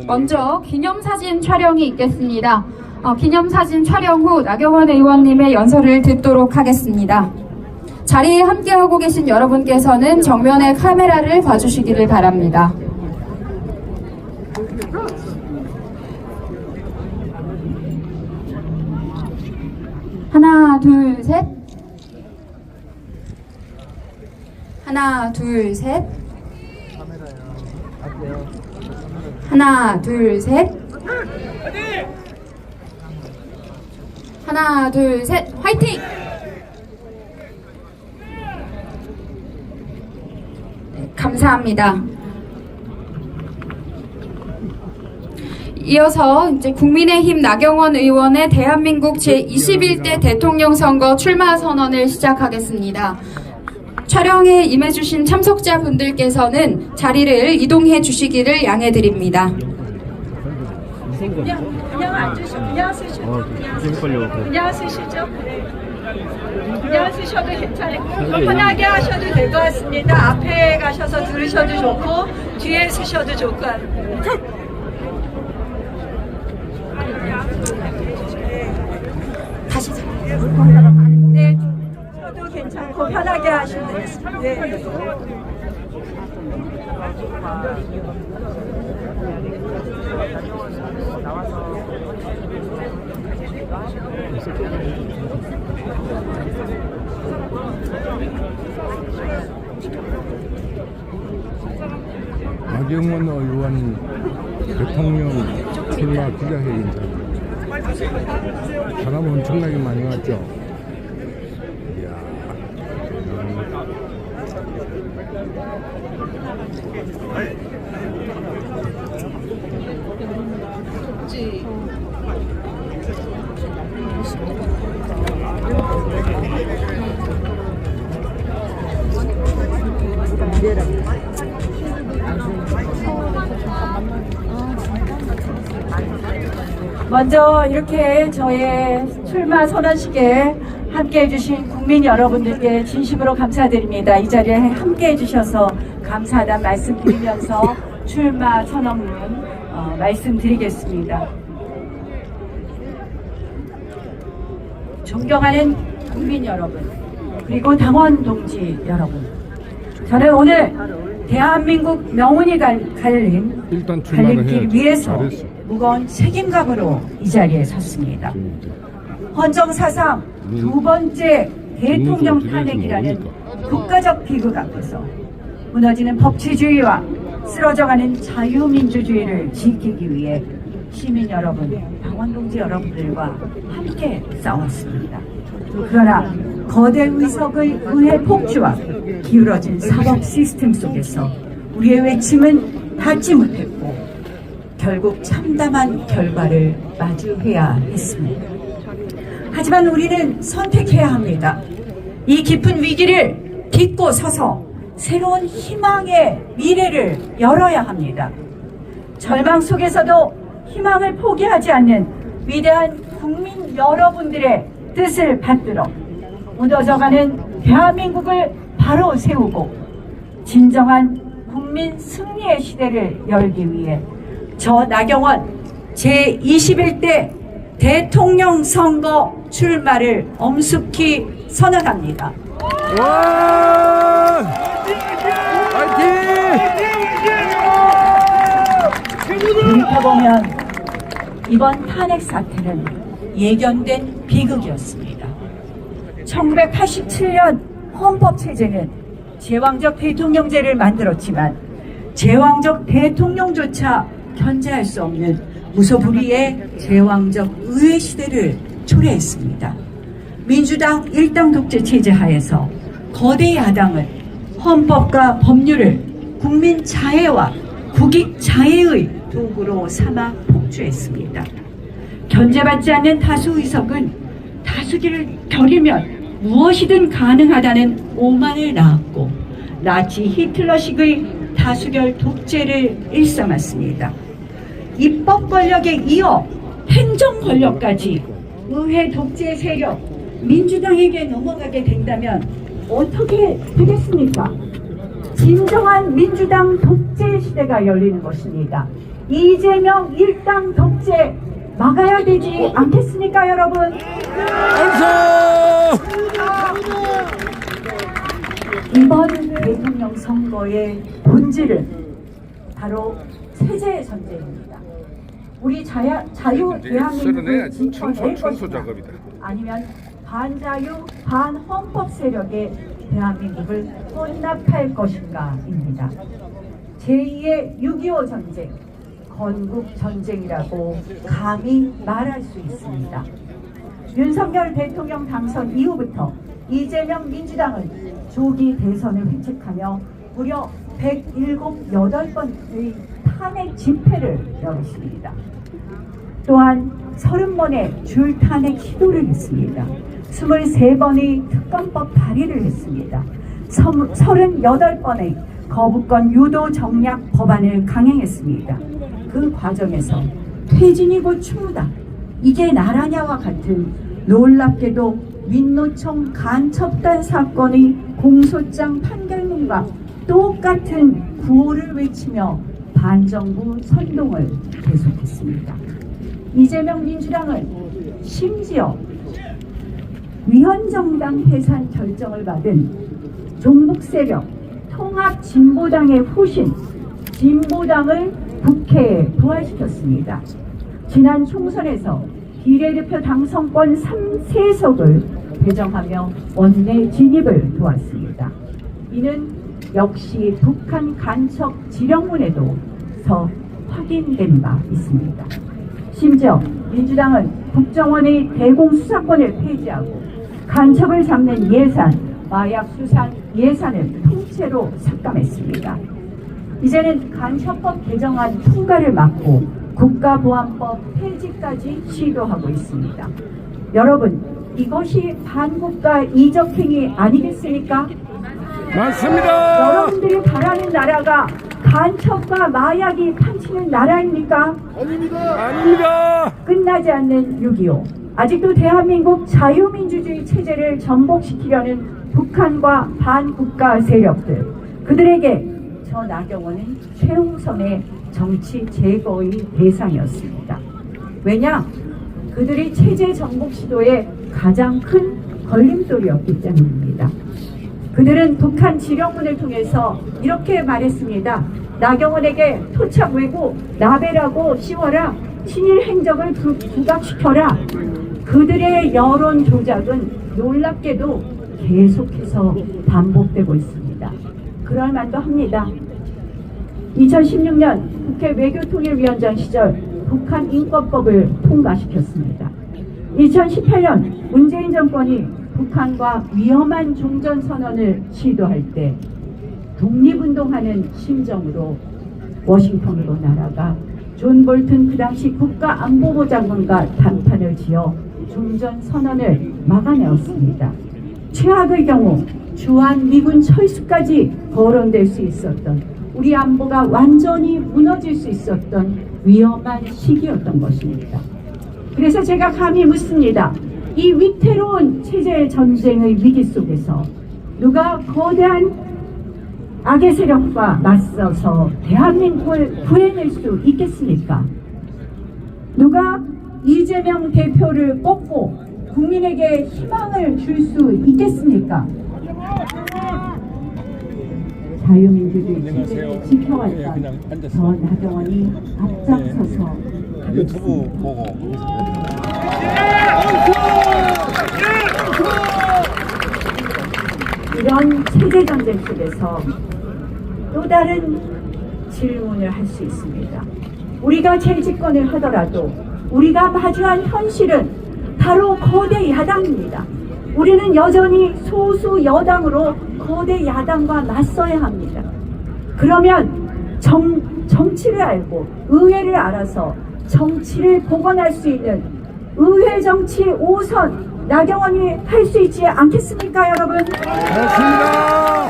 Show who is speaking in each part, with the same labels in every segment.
Speaker 1: 먼저 기념사진 촬영이 있겠습니다. 기념사진 촬영 후 나경원 의원님의 연설을 듣도록 하겠습니다. 자리에 함께하고 계신 여러분께서는 정면의 카메라를 봐주시기를 바랍니다. 하나, 둘, 셋. 하나, 둘, 셋. 하나, 둘, 셋. 하나, 둘, 셋. 화이팅! 네, 감사합니다. 이어서 이제 국민의힘 나경원 의원의 대한민국 제21대 대통령 선거 출마 선언을 시작하겠습니다. 촬영에 임해주신 참석자분들께서는 자리를 이동해 주시기를 양해드립니다.
Speaker 2: 그냥 앉으시죠. 그냥 쓰시죠. 그냥 쓰시죠. 그냥 쓰셔도 괜찮아요. 편하게 하셔도 될 것 같습니다. 앞에 가셔서 들으셔도 좋고 뒤에 쓰셔도 좋고.
Speaker 1: 다시
Speaker 2: 네, 저도 괜찮고 편하게 하시면 되겠습니다. 네.
Speaker 3: 나경원 의원 대통령 출마 기자회견 사람 엄청나게 많이 왔죠. 이야.
Speaker 2: 먼저 이렇게 저의 출마 선언식에 함께해 주신 국민 여러분들께 진심으로 감사드립니다. 이 자리에 함께해 주셔서 감사하다는 말씀드리면서 출마 선언문 말씀드리겠습니다. 존경하는 국민 여러분, 그리고 당원 동지 여러분, 저는 오늘 대한민국 명운이 갈린 길 위에서 무거운 책임감으로 이 자리에 섰습니다. 헌정사상 두 번째 대통령 탄핵이라는 국가적 비극 앞에서 무너지는 법치주의와 쓰러져가는 자유민주주의를 지키기 위해 시민 여러분, 당원동지 여러분들과 함께 싸웠습니다. 그러나 거대 의석의 의회 폭주와 기울어진 사법 시스템 속에서 우리의 외침은 닿지 못했고 결국 참담한 결과를 마주해야 했습니다. 하지만 우리는 선택해야 합니다. 이 깊은 위기를 딛고 서서 새로운 희망의 미래를 열어야 합니다. 절망 속에서도 희망을 포기하지 않는 위대한 국민 여러분들의 뜻을 받들어 무너져가는 대한민국을 바로 세우고 진정한 국민 승리의 시대를 열기 위해 저 나경원 제21대 대통령 선거 출마를 엄숙히 선언합니다.
Speaker 3: 와!
Speaker 2: 돌이켜보면 이번 탄핵 사태는 예견된 비극이었습니다. 1987년 헌법체제는 제왕적 대통령제를 만들었지만 제왕적 대통령조차 견제할 수 없는 무소불위의 제왕적 의회 시대를 초래했습니다. 민주당 일당 독재 체제 하에서 거대 야당은 헌법과 법률을 국민 자해와 국익 자해의 도구로 삼아 폭주했습니다. 견제받지 않는 다수 의석은 다수기를 겨리면 무엇이든 가능하다는 오만을 낳았고 나치 히틀러식의 다수결 독재를 일삼았습니다. 입법 권력에 이어 행정 권력까지 의회 독재 세력 민주당에게 넘어가게 된다면 어떻게 되겠습니까? 진정한 민주당 독재 시대가 열리는 것입니다. 이재명 일당 독재 막아야 되지 않겠습니까, 여러분? 이번 대통령 선거의 본질은 바로 체제 전쟁입니다. 우리 자유 대한민국을 지켜낼 것이냐, 아니면 반자유, 반헌법 세력의 대한민국을 혼납할 것인가입니다. 제2의 6.25 전쟁, 건국 전쟁이라고 감히 말할 수 있습니다. 윤석열 대통령 당선 이후부터 이재명 민주당은 조기 대선을 획책하며 무려 107번의 탄핵 집회를 열었습니다. 또한 30번의 줄 탄핵 시도를 했습니다. 23번의 특검법 발의를 했습니다. 38번의 거부권 유도 정략 법안을 강행했습니다. 그 과정에서 퇴진이고 추모다, 이게 나라냐와 같은 놀랍게도 민노총 간첩단 사건의 공소장 판결문과 똑같은 구호를 외치며 반정부 선동을 계속했습니다. 이재명 민주당은 심지어 위헌정당 해산 결정을 받은 종북세력 통합진보당의 후신 진보당을 국회에 부활시켰습니다. 지난 총선에서 비례대표 당선권 3세석을 배정하며 원내 진입을 도왔습니다. 이는 역시 북한 간첩 지령문에도 확인된 바 있습니다. 심지어 민주당은 국정원의 대공수사권을 폐지하고 간첩을 잡는 예산, 마약 수산 예산을 통째로 삭감했습니다. 이제는 간첩법 개정안 통과를 막고 국가보안법 폐지까지 시도하고 있습니다. 여러분, 이것이 반국가 이적행위 아니겠습니까?
Speaker 4: 맞습니다.
Speaker 2: 여러분들이 바라는 나라가 간첩과 마약이 판치는 나라입니까?
Speaker 4: 아닙니다.
Speaker 2: 끝나지 않는 6.25. 아직도 대한민국 자유민주주의 체제를 전복시키려는 북한과 반국가 세력들, 그들에게 저 나경원은 최우선의 정치 제거의 대상이었습니다. 왜냐? 그들이 체제 전복 시도의 가장 큰 걸림돌이었기 때문입니다. 그들은 북한 지령문을 통해서 이렇게 말했습니다. 나경원에게 토착 외고 라벨하고 씌워라, 친일 행적을 부각시켜라. 그들의 여론 조작은 놀랍게도 계속해서 반복되고 있습니다. 그럴 만도 합니다. 2016년 국회 외교통일위원장 시절 북한 인권법을 통과시켰습니다. 2018년 문재인 정권이 북한과 위험한 종전선언을 시도할 때 독립운동하는 심정으로 워싱턴으로 날아가 존 볼튼 그 당시 국가안보부 장관과 담판을 지어 종전선언을 막아내었습니다. 최악의 경우 주한 미군 철수까지 거론될 수 있었던, 우리 안보가 완전히 무너질 수 있었던 위험한 시기였던 것입니다. 그래서 제가 감히 묻습니다. 이 위태로운 체제 전쟁의 위기 속에서 누가 거대한 악의 세력과 맞서서 대한민국을 구해낼 수 있겠습니까? 누가 이재명 대표를 꺾고 국민에게 희망을 줄 수 있겠습니까? 자유민주주의 체제를 지켜왔던 저 나경원이 앞장서서
Speaker 4: 유튜브 보고
Speaker 2: 이런 체제 전쟁 속에서 또 다른 질문을 할 수 있습니다. 우리가 재집권을 하더라도 우리가 마주한 현실은 바로 거대 야당입니다. 우리는 여전히 소수 여당으로 거대 야당과 맞서야 합니다. 그러면 정치를 알고 의회를 알아서 정치를 복원할 수 있는 의회 정치 5선 나경원이 할 수 있지 않겠습니까, 여러분?
Speaker 4: 맞습니다.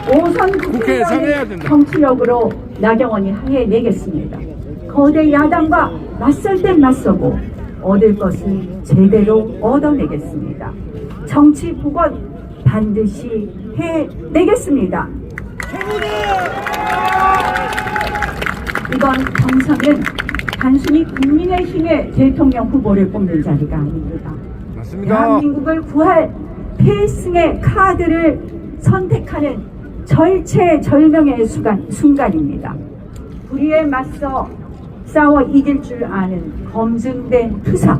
Speaker 2: 5선
Speaker 4: 국회에 상의해야 된다.
Speaker 2: 정치력으로 나경원이 해내겠습니다. 거대 야당과 맞설 땐 맞서고 얻을 것은 제대로 얻어내겠습니다. 정치 복원 반드시 해내겠습니다. 이번 경선은 단순히 국민의힘의 대통령 후보를 뽑는 자리가 아닙니다.
Speaker 4: 맞습니다.
Speaker 2: 대한민국을 구할 필승의 카드를 선택하는 절체절명의 순간입니다. 불의에 맞서 싸워 이길 줄 아는 검증된 투사,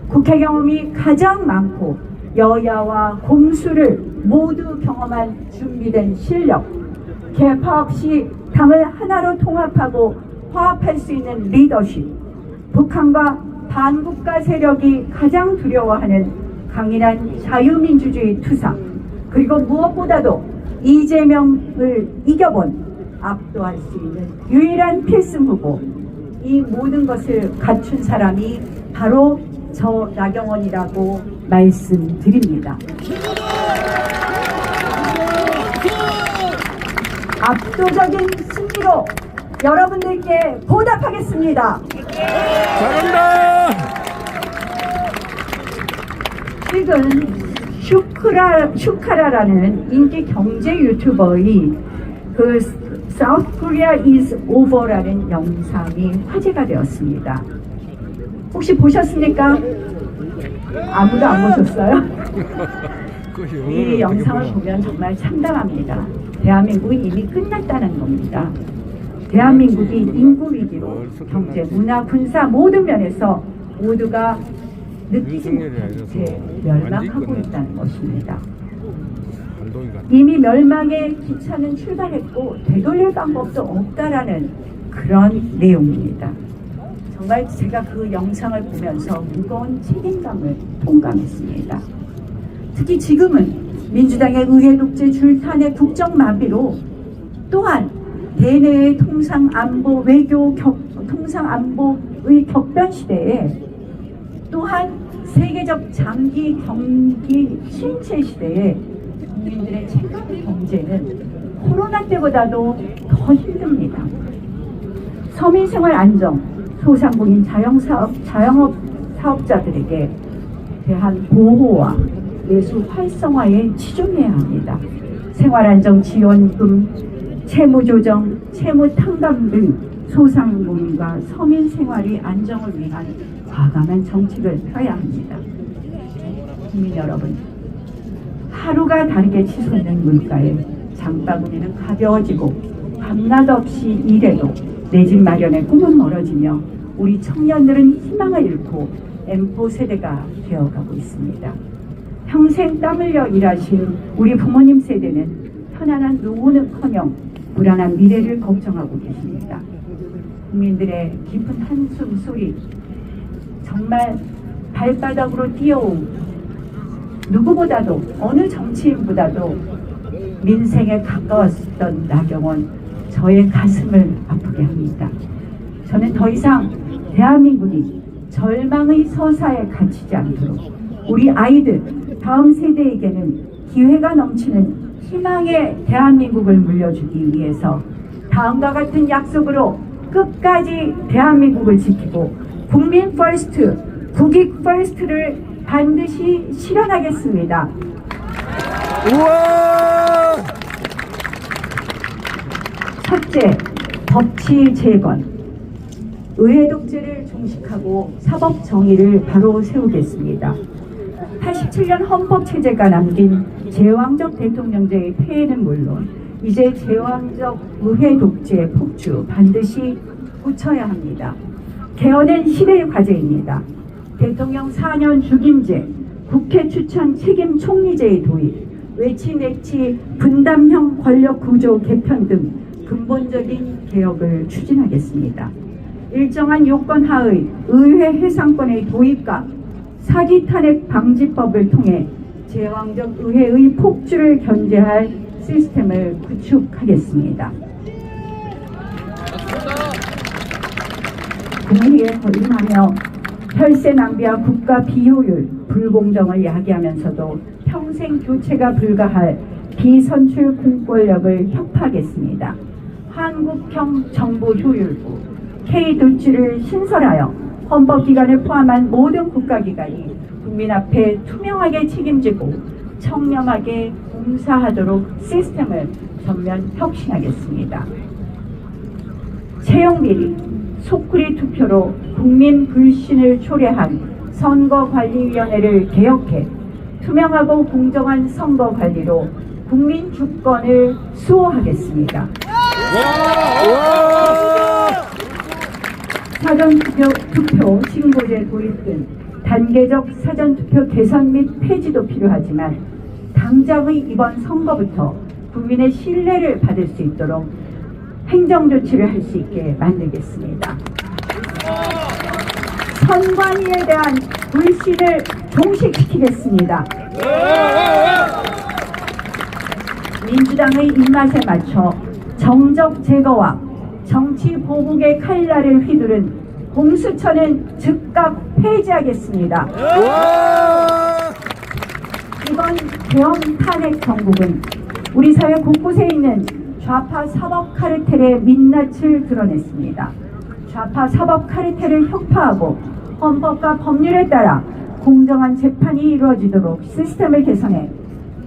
Speaker 2: 국회 경험이 가장 많고 여야와 공수를 모두 경험한 준비된 실력, 계파 없이 당을 하나로 통합하고 화합할 수 있는 리더십, 북한과 반국가 세력이 가장 두려워하는 강인한 자유민주주의 투사, 그리고 무엇보다도 이재명을 이겨본 압도할 수 있는 유일한 필승 후보, 이 모든 것을 갖춘 사람이 바로 저 나경원이라고 말씀드립니다. 압도적인 승리로 여러분들께 보답하겠습니다.
Speaker 4: 잘한다.
Speaker 2: 최근 슈카라라는 인기 경제 유튜버의 그 South Korea is over라는 영상이 화제가 되었습니다. 혹시 보셨습니까? 아무도 안 보셨어요? 이 영상을 보면 정말 참담합니다. 대한민국은 이미 끝났다는 겁니다. 대한민국이 인구 위기로 경제, 문화, 군사 모든 면에서 모두가 느끼지 못한 채 멸망하고 있다는 것입니다. 이미 멸망의 기차는 출발했고 되돌릴 방법도 없다라는 그런 내용입니다. 정말 제가 그 영상을 보면서 무거운 책임감을 통감했습니다. 특히 지금은 민주당의 의회 독재 줄탄의 국정 마비로 또한 대내의 통상안보 외교 통상안보의 격변 시대에 또한 세계적 장기 경기 침체 시대에 국민들의 체감 경제는 코로나 때보다도 더 힘듭니다. 서민생활 안정, 소상공인 자영업 사업자들에게 대한 보호와 내수 활성화에 치중해야 합니다. 생활안정지원금, 채무조정, 채무탕감 등 소상공인과 서민 생활의 안정을 위한 과감한 정책을 펴야 합니다. 국민 여러분, 하루가 다르게 치솟는 물가에 장바구니는 가벼워지고 밤낮 없이 일해도 내 집 마련의 꿈은 멀어지며 우리 청년들은 희망을 잃고 M4 세대가 되어가고 있습니다. 평생 땀 흘려 일하신 우리 부모님 세대는 편안한 노후는커녕 불안한 미래를 걱정하고 계십니다. 국민들의 깊은 한숨 소리, 정말 발바닥으로 뛰어온 누구보다도 어느 정치인보다도 민생에 가까웠던 나경원, 저의 가슴을 아프게 합니다. 저는 더 이상 대한민국이 절망의 서사에 갇히지 않도록 우리 아이들, 다음 세대에게는 기회가 넘치는 희망의 대한민국을 물려주기 위해서 다음과 같은 약속으로 끝까지 대한민국을 지키고 국민 퍼스트, 국익 퍼스트를 반드시 실현하겠습니다.
Speaker 4: 우와!
Speaker 2: 첫째, 법치 재건. 의회 독재를 종식하고 사법 정의를 바로 세우겠습니다. 87년 헌법 체제가 남긴 제왕적 대통령제의 폐해는 물론 이제 제왕적 의회 독재 폭주 반드시 고쳐야 합니다. 개헌은 시대의 과제입니다. 대통령 4년 죽임제, 국회 추천 책임 총리제의 도입, 외치내치 분담형 권력 구조 개편 등 근본적인 개혁을 추진하겠습니다. 일정한 요건 하의 의회 해상권의 도입과 사기 탄핵 방지법을 통해 제왕적 의회의 폭주를 견제할 시스템을 구축하겠습니다. 국민에 거듭하며 혈세 낭비와 국가 비효율, 불공정을 야기하면서도 평생 교체가 불가할 비선출 공권력을 혁파하겠습니다. 한국형 정보 효율부, K도치를 신설하여 헌법기관을 포함한 모든 국가기관이 국민 앞에 투명하게 책임지고 청렴하게
Speaker 5: 봉사하도록 시스템을 전면 혁신하겠습니다. 채용비리, 속구리 투표로 국민 불신을 초래한 선거관리위원회를 개혁해 투명하고 공정한 선거관리로 국민 주권을 수호하겠습니다. 사전투표 신고제 도입 등 단계적 사전투표 개선 및 폐지도 필요하지만 당장의 이번 선거부터 국민의 신뢰를 받을 수 있도록 행정조치를 할 수 있게 만들겠습니다. 선관위에 대한 불신을 종식시키겠습니다. 민주당의 입맛에 맞춰 정적 제거와 정치 보복의 칼날을 휘두른 공수처는 즉각 폐지하겠습니다. 이번 대형 탄핵 정국은 우리 사회 곳곳에 있는 좌파 사법 카르텔의 민낯을 드러냈습니다. 좌파 사법 카르텔을 혁파하고 헌법과 법률에 따라 공정한 재판이 이루어지도록 시스템을 개선해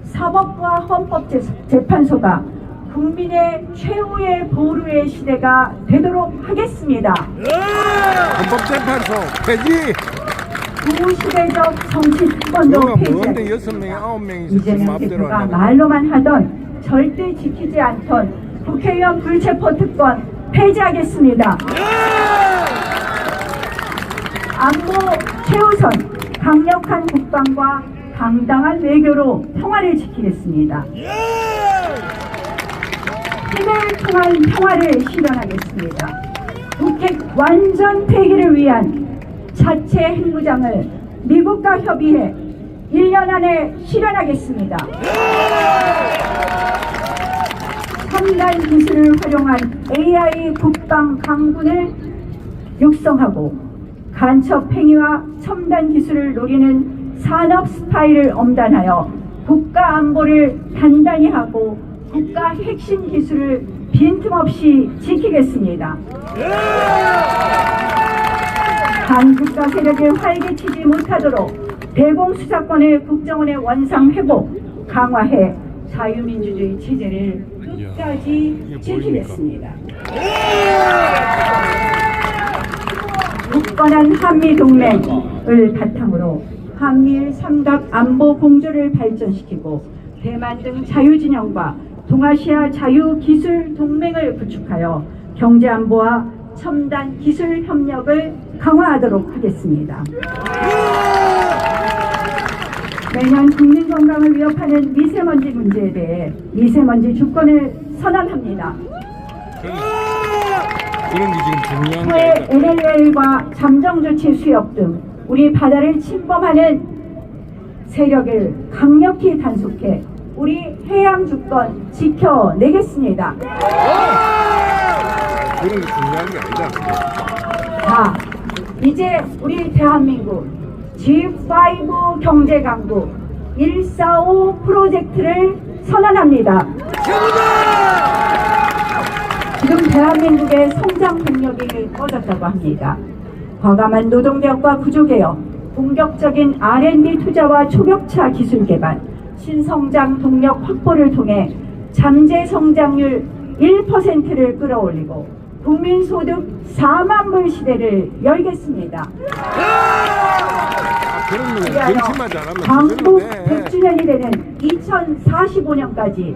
Speaker 5: 사법과 헌법재판소가 국민의 최후의 보루의 시대가 되도록 하겠습니다.
Speaker 4: 헌법재판소 폐지.
Speaker 5: 구시대적 정치권도 폐지하겠습니다.
Speaker 4: 6명이 9명이
Speaker 5: 이재명 대표가 말로만 하던 절대 지키지 않던 국회의원 불체포 특권 폐지하겠습니다. 안보 최우선, 강력한 국방과 당당한 외교로 평화를 지키겠습니다. 힘을 통한 평화를 실현하겠습니다. 북핵 완전 폐기를 위한 자체 핵무장을 미국과 협의해 1년 안에 실현하겠습니다. 첨단 기술을 활용한 AI 국방 강군을 육성하고 간첩 행위와 첨단 기술을 노리는 산업 스파이를 엄단하여 국가 안보를 단단히 하고 국가 핵심 기술을 빈틈없이 지키겠습니다. 반국가 세력이 활개치지 못하도록 대공수사권을 국정원의 원상 회복, 강화해 자유민주주의 체제를 끝까지 지키겠습니다. 굳건한 한미동맹을 바탕으로 한미일 삼각 안보 공조를 발전시키고 대만 등 자유진영과 동아시아 자유기술 동맹을 구축하여 경제안보와 첨단 기술 협력을 강화하도록 하겠습니다. 매년 국민 건강을 위협하는 미세먼지 문제에 대해 미세먼지 주권을 선언합니다.
Speaker 4: 그런 게 지금 중요한
Speaker 5: 후에 NLL과 잠정조치 수역 등 우리 바다를 침범하는 세력을 강력히 단속해 우리 해양 주권 지켜내겠습니다.
Speaker 4: 그런 게 중요한 게 아니다.
Speaker 5: 자, 이제 우리 대한민국 G5 경제 강국 145 프로젝트를 선언합니다. 지금 대한민국의 성장 동력이 꺼졌다고 합니다. 과감한 노동개혁과 구조개혁, 공격적인 R&D 투자와 초격차 기술 개발, 신성장 동력 확보를 통해 잠재 성장률 1%를 끌어올리고 국민소득 4만 불 시대를 열겠습니다.
Speaker 4: 정치만 잘하면
Speaker 5: 광복
Speaker 4: 되는데.
Speaker 5: 100주년이 되는 2045년까지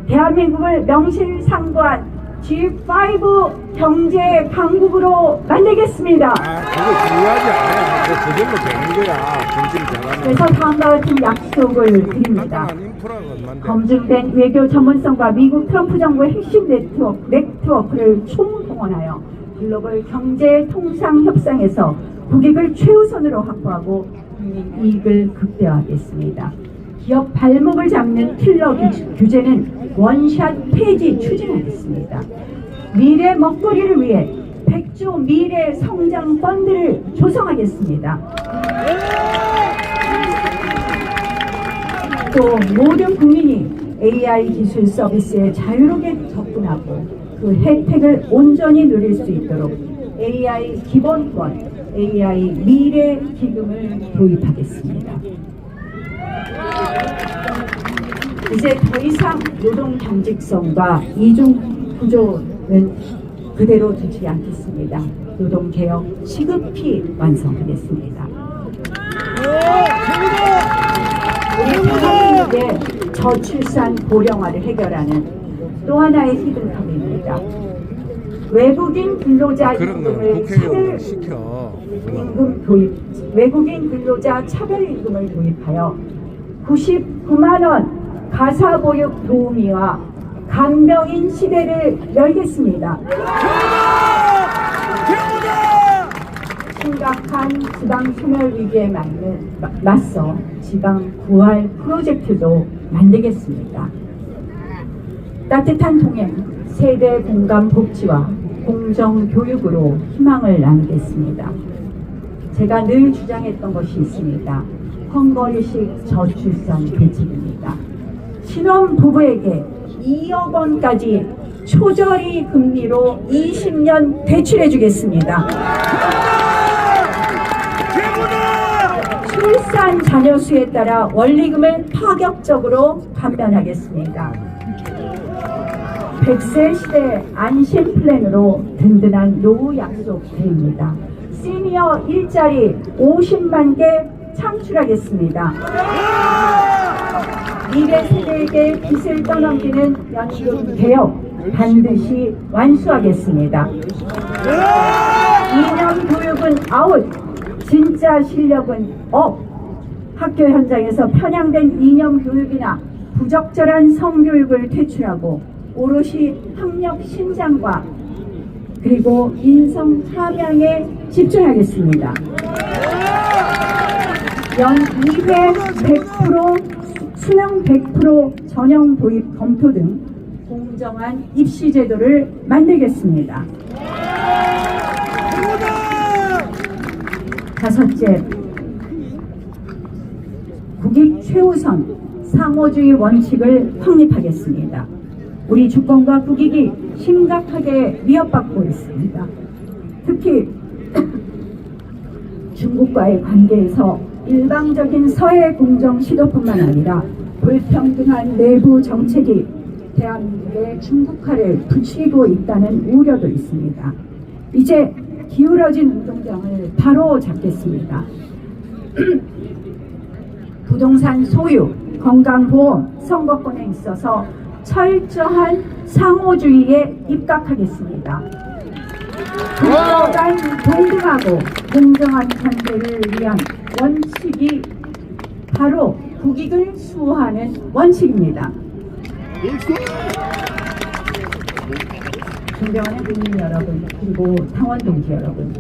Speaker 5: 대한민국을 명실상부한 G5 경제 강국으로 만들겠습니다.
Speaker 4: 그거 중요하지 않아요. 그걸로 되는 거야. 정치를 잘하면.
Speaker 5: 그래서 다음과 같은 약속을 드립니다.
Speaker 4: 간단한 인프라가 만들.
Speaker 5: 검증된 외교 전문성과 미국 트럼프 정부의 핵심 네트워크를 총동원하여 글로벌 경제 통상 협상에서 국익을 최우선으로 확보하고 국민 이익을 극대화하겠습니다. 기업 발목을 잡는 킬러 규제는 원샷 폐지 추진하겠습니다. 미래 먹거리를 위해 100조 미래 성장 펀드를 조성하겠습니다. 또 모든 국민이 AI 기술 서비스에 자유롭게 접근하고 그 혜택을 온전히 누릴 수 있도록 AI 기본권, AI 미래 기금을 도입하겠습니다. 이제 더 이상 노동 경직성과 이중 구조는 그대로 두지 않겠습니다. 노동개혁 시급히 완성하겠습니다. 우리 대한민국의 저출산 고령화를 해결하는 또 하나의 히든컵입니다. 외국인 근로자 임금을 차별 임금 도입, 외국인 근로자 차별 임금을 도입하여 99만 원 가사보육 도우미와 간병인 시대를 열겠습니다. 심각한 지방 소멸 위기에 맞서 지방 부활 프로젝트도 만들겠습니다. 따뜻한 동행, 세대 공감 복지와 공정 교육으로 희망을 나누겠습니다. 제가 늘 주장했던 것이 있습니다. 헝거리식 저출산 대책입니다. 신혼 부부에게 2억 원까지 초저리 금리로 20년 대출해 주겠습니다. 출산 자녀 수에 따라 원리금을 파격적으로 감면하겠습니다. 100세 시대 안심 플랜으로 든든한 노후 약속 드립니다. 시니어 일자리 50만 개 창출하겠습니다. 미래 세대에게 빚을 떠넘기는 연금 개혁 반드시 완수하겠습니다. 이념 교육은 아웃, 진짜 실력은 업. 학교 현장에서 편향된 이념 교육이나 부적절한 성교육을 퇴출하고 오롯이 학력 신장과 그리고 인성 함양에 집중하겠습니다. 연 2회 100%, 수능 100% 전형 도입 검토 등 공정한 입시 제도를 만들겠습니다. 다섯째, 국익 최우선 상호주의 원칙을 확립하겠습니다. 우리 주권과 국익이 심각하게 위협받고 있습니다. 특히 중국과의 관계에서 일방적인 서해 공정 시도뿐만 아니라 불평등한 내부 정책이 대한민국의 중국화를 부추기고 있다는 우려도 있습니다. 이제 기울어진 운동장을 바로 잡겠습니다. 부동산 소유, 건강보험, 선거권에 있어서 철저한 상호주의에 입각하겠습니다. 국가 간 동등하고 공정한 관계를 위한 원칙이 바로 국익을 수호하는 원칙입니다. 존경하는 국민 여러분, 그리고 당원 동지 여러분,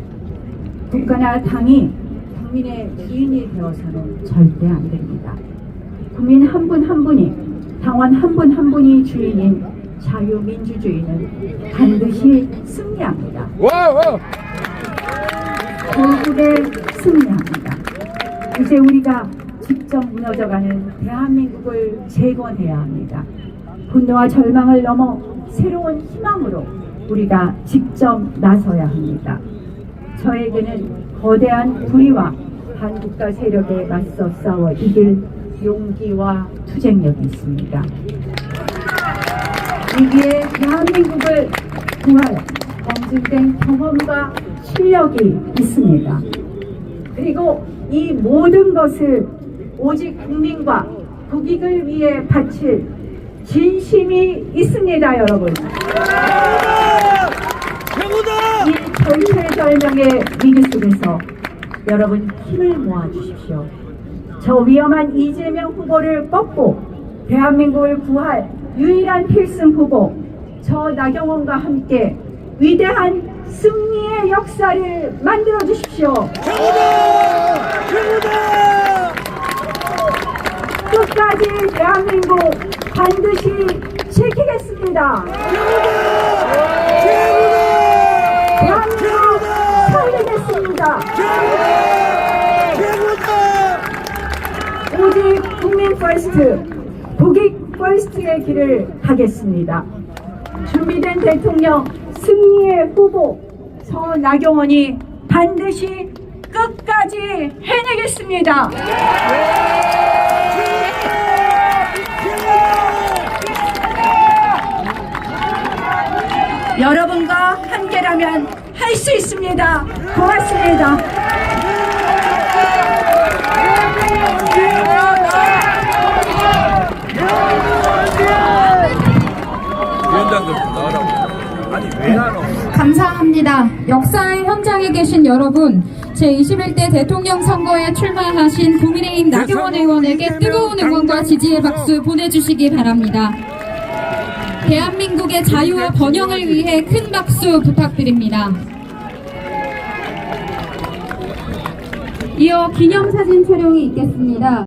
Speaker 5: 국가나 당이 국민의 주인이 되어서는 절대 안 됩니다. 국민 한 분 한 분이, 당원 한 분 한 분이 주인인 자유민주주의는 반드시 승리합니다. 결국에 승리합니다. 이제 우리가 직접 무너져가는 대한민국을 재건해야 합니다. 분노와 절망을 넘어 새로운 희망으로 우리가 직접 나서야 합니다. 저에게는 거대한 불의와 반국가 세력에 맞서 싸워 이길 용기와 투쟁력이 있습니다. 위기에 대한민국을 구할 검증된 경험과 실력이 있습니다. 그리고 이 모든 것을 오직 국민과 국익을 위해 바칠 진심이 있습니다, 여러분. 이 절체절명의 위기 속에서 여러분 힘을 모아주십시오. 저 위험한 이재명 후보를 꺾고 대한민국을 구할 유일한 필승 후보 저 나경원과 함께 위대한 승리의 역사를 만들어 주십시오. 끝까지 대한민국 반드시 지키겠습니다. 대한민국 살리겠습니다. 오직 국민 퍼스트, 국익 퍼스트의 길을 가겠습니다. 준비된 대통령 승리의 후보 저 나경원이 반드시 끝까지 해내겠습니다.
Speaker 2: 여러분과 함께라면 할 수 있습니다. 고맙습니다.
Speaker 4: 위원장 좀 나와라고. 아니 왜 나와?
Speaker 1: 감사합니다. 역사의 현장에 계신 여러분, 제21대 대통령 선거에 출마하신 국민의힘 나경원 의원에게 뜨거운 응원과 지지의 박수 보내주시기 바랍니다. 대한민국의 자유와 번영을 위해 큰 박수 부탁드립니다. 이어 기념사진 촬영이 있겠습니다.